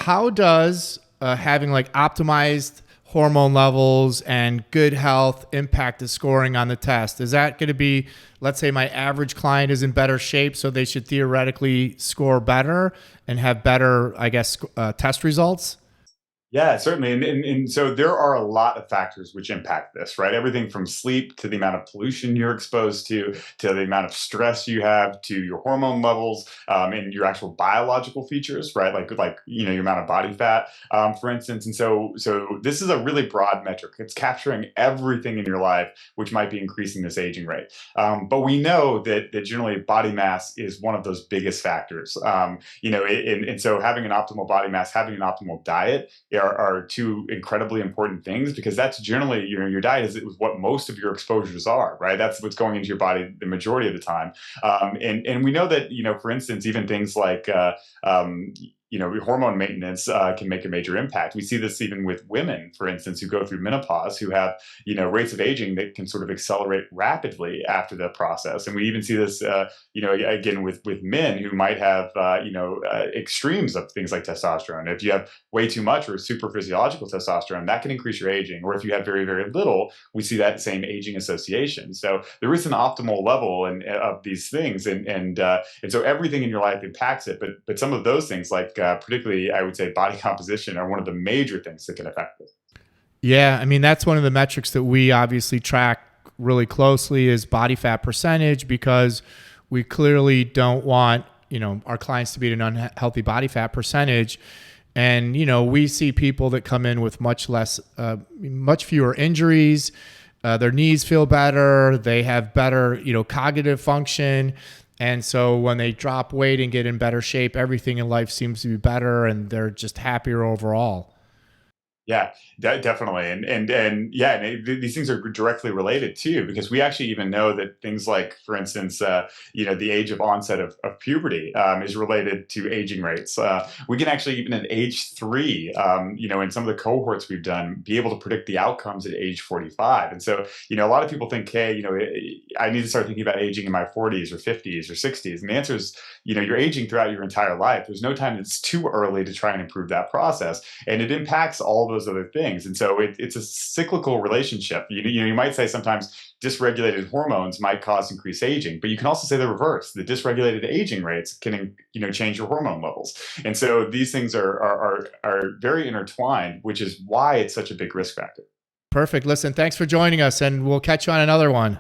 how does having like optimized hormone levels and good health impact the scoring on the test? Is that going to be, let's say my average client is in better shape, so they should theoretically score better and have better, I guess, test results? Yeah, certainly. And so there are a lot of factors which impact this, right? Everything from sleep to the amount of pollution you're exposed to the amount of stress you have, to your hormone levels, and your actual biological features, right? Like your amount of body fat, for instance. And so this is a really broad metric. It's capturing everything in your life, which might be increasing this aging rate. But we know that generally body mass is one of those biggest factors. And so having an optimal body mass, having an optimal diet are two incredibly important things, because that's generally your diet is what most of your exposures are, right? That's what's going into your body the majority of the time. And we know that, for instance, even things like hormone maintenance can make a major impact. We see this even with women, for instance, who go through menopause, who have rates of aging that can sort of accelerate rapidly after the process. And we even see this, again with men who might have extremes of things like testosterone. If you have way too much or super physiological testosterone, that can increase your aging. Or if you have very, very little, we see that same aging association. So there is an optimal level of these things, and so everything in your life impacts it. But some of those things, like particularly, I would say, body composition, are one of the major things that can affect it. Yeah, I mean, that's one of the metrics that we obviously track really closely is body fat percentage, because we clearly don't want, our clients to be at an unhealthy body fat percentage. And, we see people that come in with much fewer injuries. Their knees feel better. They have better, cognitive function. And so when they drop weight and get in better shape, everything in life seems to be better and they're just happier overall. Yeah, definitely, and yeah, these things are directly related too, because we actually even know that things like, for instance, the age of onset of puberty is related to aging rates. We can actually, even at age 3, in some of the cohorts we've done, be able to predict the outcomes at age 45. And so, a lot of people think, hey, I need to start thinking about aging in my 40s or 50s or 60s, and the answer is, you're aging throughout your entire life. There's no time that's too early to try and improve that process, and it impacts all those other things. And so it's a cyclical relationship. You might say sometimes dysregulated hormones might cause increased aging, but you can also say the reverse. The dysregulated aging rates can change your hormone levels. And so these things are very intertwined, which is why it's such a big risk factor. Perfect. Listen, thanks for joining us, and we'll catch you on another one.